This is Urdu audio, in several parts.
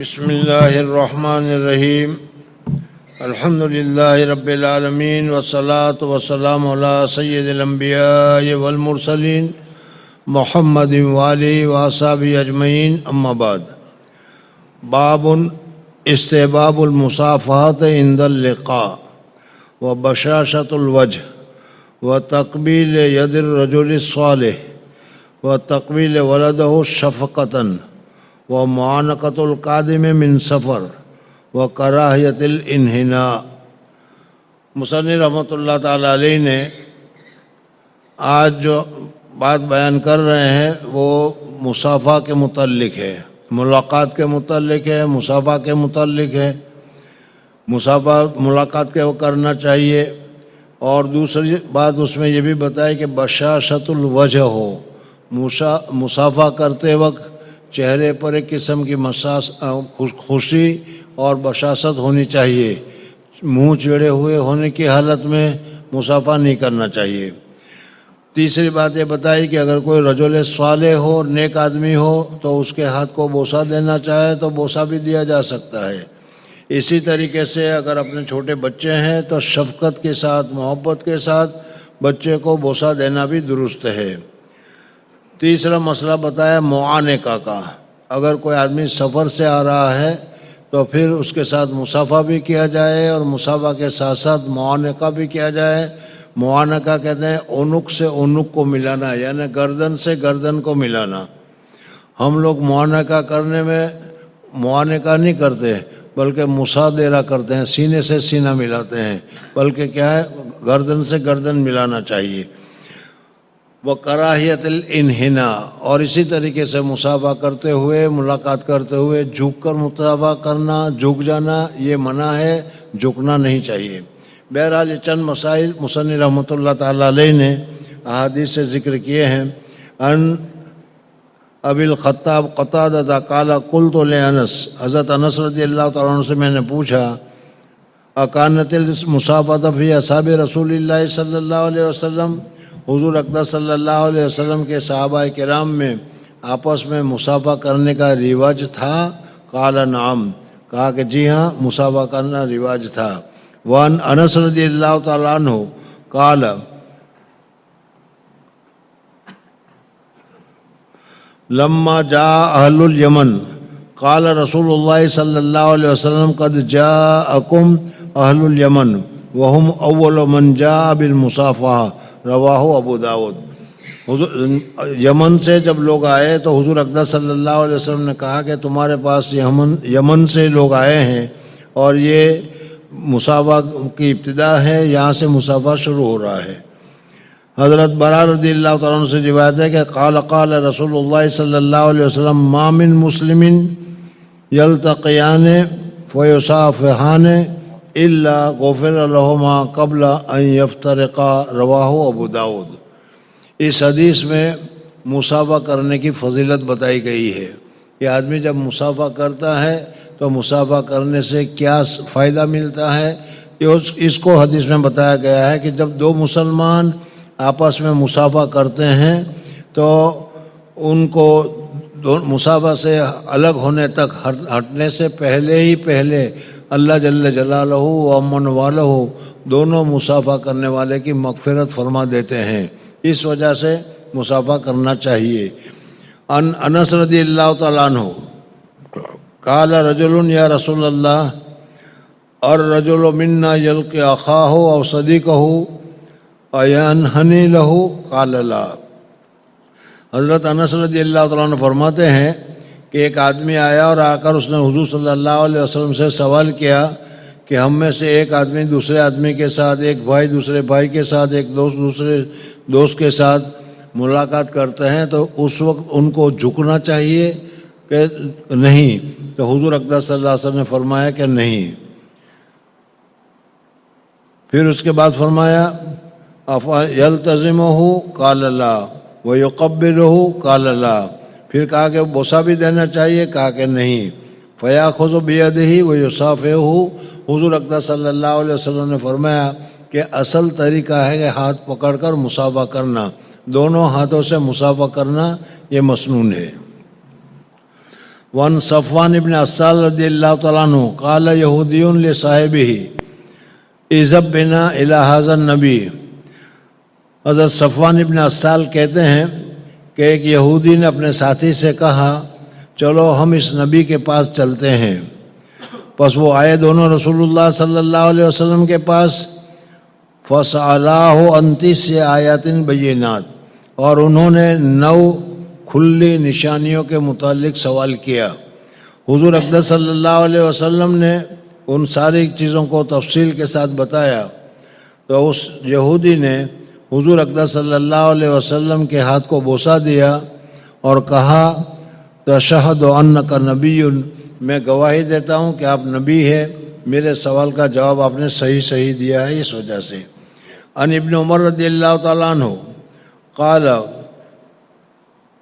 بسم اللہ الرحمن الرحیم الحمد للہ رب العالمین والصلاة والسلام علی سید الانبیاء والمرسلین محمد وآلہ واصحابہ اجمعین اما بعد باب استحباب المصافحۃ عند اللقاء وبشاشۃ الوجہ وتقبیل ید الرجل الصالح وتقبیل ولدہ شفقۃ ومعانقۃ القادم من سفر وکراہیۃ الانحناء۔ مصنف رحمۃ اللہ تعالیٰ علیہ نے آج جو بات بیان کر رہے ہیں وہ مصافحہ کے متعلق ہے، ملاقات کے متعلق ہے، مصافحہ کے متعلق ہے۔ مصافحہ ملاقات کے وہ کرنا چاہیے، اور دوسری بات اس میں یہ بھی بتائی کہ بشاشۃ الوجہ ہو، مصافحہ کرتے وقت چہرے پر ایک قسم کی خوشی اور بشاشت ہونی چاہیے، منہ چڑے ہوئے ہونے کی حالت میں مصافحہ نہیں کرنا چاہیے۔ تیسری بات یہ بتائی کہ اگر کوئی رجل صالح ہو، نیک آدمی ہو، تو اس کے ہاتھ کو بوسہ دینا چاہے تو بوسہ بھی دیا جا سکتا ہے۔ اسی طریقے سے اگر اپنے چھوٹے بچے ہیں تو شفقت کے ساتھ، محبت کے ساتھ بچے کو بوسہ دینا بھی درست ہے۔ تیسرا مسئلہ بتایا معانقہ کا، اگر کوئی آدمی سفر سے آ رہا ہے تو پھر اس کے ساتھ مصافحہ بھی کیا جائے اور مصافحہ کے ساتھ ساتھ معانقہ بھی کیا جائے۔ معانقہ کہتے ہیں عنق سے عنق کو ملانا، یعنی گردن سے گردن کو ملانا۔ ہم لوگ معانقہ کرنے میں معانقہ نہیں کرتے بلکہ مصادرہ کرتے ہیں، سینے سے سینہ ملاتے ہیں، بلکہ کیا ہے گردن سے گردن ملانا چاہیے۔ وکراہیۃ الانحناء، اور اسی طریقے سے مصافحہ کرتے ہوئے، ملاقات کرتے ہوئے جھک کر مصافحہ کرنا، جھک جانا یہ منع ہے، جھکنا نہیں چاہیے۔ بہرحال یہ چند مسائل مصنف رحمۃ اللہ تعالیٰ علیہ نے احادیث سے ذکر کیے ہیں۔ ان ابی الخطاب قتادہ قال قلت لانس، حضرت انس رضی اللہ تعالیٰ عنہ سے میں نے پوچھا اکانت المصافحۃ فی اصحاب رسول اللہ صلی اللہ علیہ وسلم، حضور اقدس صلی اللہ علیہ وسلم کے صحابہ کرام میں آپس میں مصافحہ کرنے کا رواج تھا؟ قال نعم، کہا کہ جی ہاں مصافحہ کرنا رواج تھا۔ وان انس رضی اللہ تعالیٰ عنہ قال لما جاء اہل الیمن قال رسول اللہ صلی اللہ علیہ وسلم قد جاءکم اہل الیمن وهم اول من جاء بالمصافحہ، رواہ ابو داود۔ یمن سے جب لوگ آئے تو حضور اقدس صلی اللہ علیہ وسلم نے کہا کہ تمہارے پاس یمن سے لوگ آئے ہیں اور یہ مصافحہ کی ابتدا ہے، یہاں سے مصافحہ شروع ہو رہا ہے۔ حضرت برا رضی اللہ تعالیٰ عنہ سے روایت ہے کہ قال رسول اللہ صلی اللہ علیہ وسلم ما من مسلم یلتقیان فیصافحان الا غفر لہما قبل ان یفترقا، رواہ ابو داود۔ اس حدیث میں مصافحہ کرنے کی فضیلت بتائی گئی ہے کہ آدمی جب مصافحہ کرتا ہے تو مصافحہ کرنے سے کیا فائدہ ملتا ہے، اس کو حدیث میں بتایا گیا ہے کہ جب دو مسلمان آپس میں مصافحہ کرتے ہیں تو ان کو مصافحہ سے الگ ہونے تک ہٹنے سے پہلے اللہ جل جلالہ و امن والہ دونوں مصافحہ کرنے والے کی مغفرت فرما دیتے ہیں، اس وجہ سے مصافحہ کرنا چاہیے۔ انس رضی اللہ تعالیٰ عنہ قال رجل یا رسول اللہ الرجل منا یلقی اخاہ او صدیقہ اینحنی لہ قال لا۔ حضرت انس رضی اللہ تعالیٰ عنہ فرماتے ہیں کہ ایک آدمی آیا اور آ کر اس نے حضور صلی اللہ علیہ وسلم سے سوال کیا کہ ہم میں سے ایک آدمی دوسرے آدمی کے ساتھ، ایک بھائی دوسرے بھائی کے ساتھ، ایک دوست دوسرے دوست کے ساتھ ملاقات کرتے ہیں تو اس وقت ان کو جھکنا چاہیے کہ نہیں؟ تو حضور اقدس صلی اللہ علیہ وسلم نے فرمایا کہ نہیں۔ پھر اس کے بعد فرمایا یلتزمہ قال لا ویقبلہ قال لا، پھر کہا کہ بوسہ بھی دینا چاہیے، کہا کہ نہیں۔ فیاخذ بیدہ ویصافحہ، حضور اقدس صلی اللہ علیہ وسلم نے فرمایا کہ اصل طریقہ ہے کہ ہاتھ پکڑ کر مصافحہ کرنا، دونوں ہاتھوں سے مصافحہ کرنا یہ مسنون ہے۔ وان صفوان ابن عسال رضی اللہ تعالیٰ عنہ قال یہودی لصاحبہ اذهب بنا الی ھذا النبی. حضرت صفوان ابن عسال کہتے ہیں کہ ایک یہودی نے اپنے ساتھی سے کہا چلو ہم اس نبی کے پاس چلتے ہیں. پس وہ آئے دونوں رسول اللہ صلی اللہ علیہ وسلم کے پاس. فَسَأَلَاهُ عَنْ 9 آیات بینات، اور انہوں نے 9 کھلی نشانیوں کے متعلق سوال کیا. حضور اقدس صلی اللہ علیہ وسلم نے ان ساری چیزوں کو تفصیل کے ساتھ بتایا. تو اس یہودی نے حضور اقدس صلی اللہ علیہ وسلم کے ہاتھ کو بوسہ دیا اور کہا تشہد انک نبی، میں گواہی دیتا ہوں کہ آپ نبی ہے. میرے سوال کا جواب آپ نے صحیح دیا ہے، اس وجہ سے. ان ابن عمر رضی اللہ تعالیٰ عنہ قال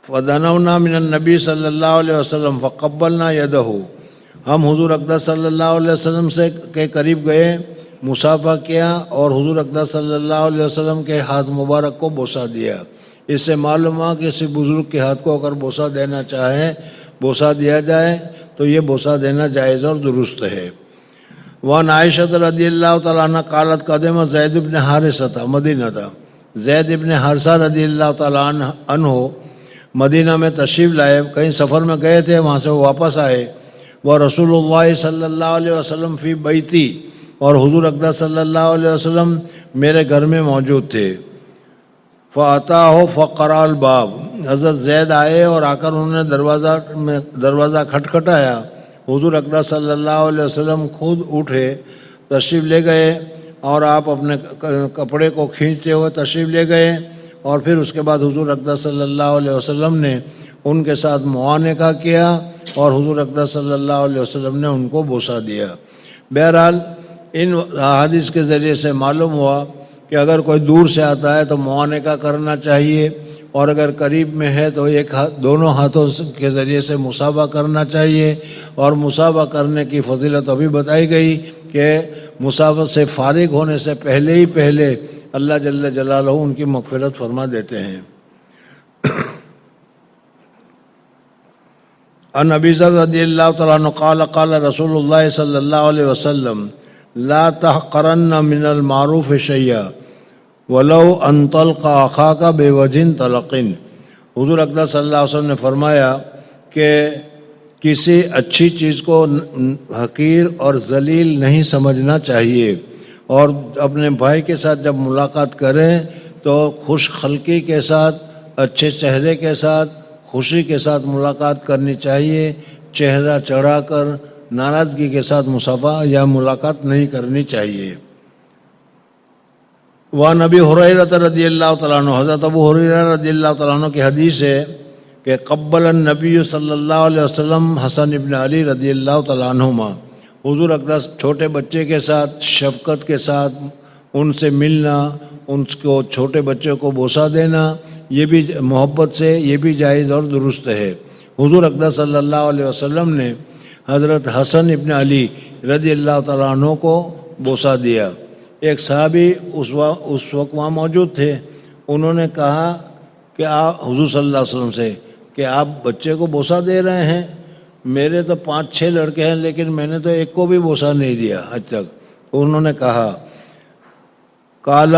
فدنونا من النبی صلی اللہ علیہ وسلم فقبلنا یدہ، ہم حضور اقدس صلی اللہ علیہ وسلم سے کے قریب گئے، مصافحہ کیا اور حضور اقدس صلی اللہ علیہ وسلم کے ہاتھ مبارک کو بوسہ دیا. اس سے معلوم ہوا کہ کسی بزرگ کے ہاتھ کو اگر بوسہ دینا چاہے، بوسہ دیا جائے تو یہ بوسہ دینا جائز اور درست ہے. وان عائشہ رضی اللہ تعالیٰ عنہ قالت قدم زید بن حارثہ مدینہ تھا، زید بن حارثہ رضی اللہ تعالیٰ عنہ مدینہ میں تشریف لائے. کہیں سفر میں گئے تھے، وہاں سے وہ واپس آئے. وہ رسول اللہ صلی اللہ علیہ وسلم فی بیتی، اور حضور اقدس صلی اللہ علیہ وسلم میرے گھر میں موجود تھے. فَأَتَاهُ فَقَرَأَ الْبَابَ، حضرت زید آئے اور آ کر انہوں نے دروازہ کھٹکھٹایا. حضور اقدس صلی اللہ علیہ وسلم خود اٹھے، تشریف لے گئے اور آپ اپنے کپڑے کو کھینچتے ہوئے تشریف لے گئے. اور پھر اس کے بعد حضور اقدس صلی اللہ علیہ وسلم نے ان کے ساتھ معانقہ کیا اور حضور اقدس صلی اللہ علیہ وسلم نے ان کو بوسہ دیا. بہرحال ان حدیث کے ذریعے سے معلوم ہوا کہ اگر کوئی دور سے آتا ہے تو معانقہ کرنا چاہیے، اور اگر قریب میں ہے تو دونوں ہاتھوں کے ذریعے سے مصافحہ کرنا چاہیے. اور مصافحہ کرنے کی فضیلت ابھی بتائی گئی کہ مصافحہ سے فارغ ہونے سے پہلے اللہ جل جلالہ ان کی مغفرت فرما دیتے ہیں. ان ابی ذر رضی اللہ تعالیٰ عنہ قال قال رسول اللہ صلی اللہ علیہ وسلم لا تحقرن من المعروف شیئا ولو ان تلقى اخاک بوجہ طلق. حضور اقدس صلی اللہ علیہ وسلم نے فرمایا کہ کسی اچھی چیز کو حقیر اور ذلیل نہیں سمجھنا چاہیے، اور اپنے بھائی کے ساتھ جب ملاقات کریں تو خوش خلقی کے ساتھ، اچھے چہرے کے ساتھ، خوشی کے ساتھ ملاقات کرنی چاہیے. چہرہ چڑھا کر ناراضگی کے ساتھ مصافحہ یا ملاقات نہیں کرنی چاہیے. وعن ابی ہریرہ رضی اللہ تعالیٰ عنہ، حضرت ابو ہریرہ رضی اللہ تعالیٰ عنہ کی حدیث ہے کہ قبل النبی صلی اللہ علیہ وسلم حسن ابن علی رضی اللہ تعالیٰ عنہما، حضور اقدس چھوٹے بچے کے ساتھ شفقت کے ساتھ ان سے ملنا، ان کو چھوٹے بچے کو بوسہ دینا، یہ بھی محبت سے، یہ بھی جائز اور درست ہے. حضور اقدس صلی اللہ علیہ وسلم نے حضرت حسن ابن علی رضی اللہ تعالیٰ عنہ کو بوسہ دیا. ایک صحابی اس وقت وہاں موجود تھے، انہوں نے کہا کہ آپ حضور صلی اللہ علیہ وسلم سے کہ آپ بچے کو بوسہ دے رہے ہیں، میرے تو 5-6 لڑکے ہیں لیکن میں نے تو ایک کو بھی بوسہ نہیں دیا آج تک. انہوں نے کہا قال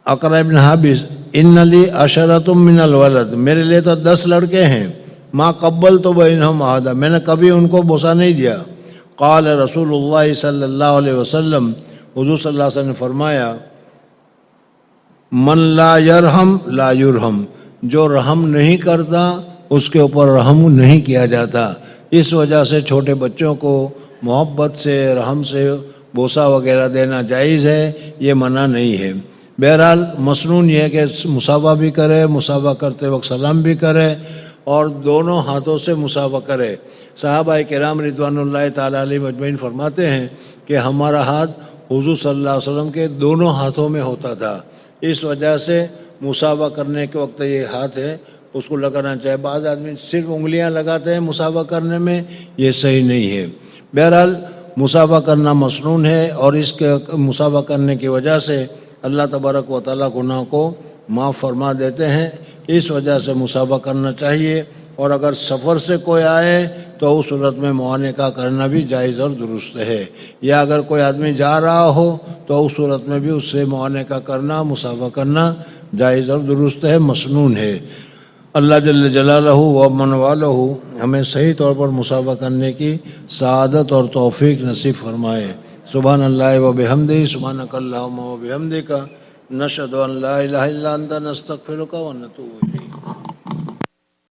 اقرع بن حابس ان لی عشرۃ من الولد، میرے لیے تو 10 لڑکے ہیں. ما قبلت بینہم احدا، میں نے کبھی ان کو بوسہ نہیں دیا. قال رسول اللہ صلی اللہ علیہ وسلم، حضور صلی اللہ علیہ وسلم نے فرمایا من لا یرحم لا یرحم، جو رحم نہیں کرتا اس کے اوپر رحم نہیں کیا جاتا. اس وجہ سے چھوٹے بچوں کو محبت سے، رحم سے بوسہ وغیرہ دینا جائز ہے، یہ منع نہیں ہے. بہرحال مسنون یہ ہے کہ مصافحہ بھی کرے، مصافحہ کرتے وقت سلام بھی کرے اور دونوں ہاتھوں سے مصافحہ کرے. صحابہ کرام رضوان اللہ تعالیٰ علیہ مجمعین فرماتے ہیں کہ ہمارا ہاتھ حضور صلی اللہ علیہ وسلم کے دونوں ہاتھوں میں ہوتا تھا. اس وجہ سے مصافحہ کرنے کے وقت یہ ہاتھ ہے اس کو لگانا چاہیے. بعض آدمی صرف انگلیاں لگاتے ہیں مصافحہ کرنے میں، یہ صحیح نہیں ہے. بہرحال مصافحہ کرنا مسنون ہے، اور اس کے مصافحہ کرنے کی وجہ سے اللہ تبارک و تعالیٰ گناہ کو معاف فرما دیتے ہیں. اس وجہ سے مصافحہ کرنا چاہیے اور اگر سفر سے کوئی آئے تو اس صورت میں معانقہ کرنا بھی جائز اور درست ہے، یا اگر کوئی آدمی جا رہا ہو تو اس صورت میں بھی اس سے معانقہ کرنا، مصافحہ کرنا جائز اور درست ہے، مسنون ہے۔ اللہ جل جلالہ و من والہ ہمیں صحیح طور پر مصافحہ کرنے کی سعادت اور توفیق نصیب فرمائے۔ سبحان اللہ و بحمدہ، سبحانک اللہم و بحمدک، نشہد ان لا الہ الا انت، نستغفرک و نتوب الیک۔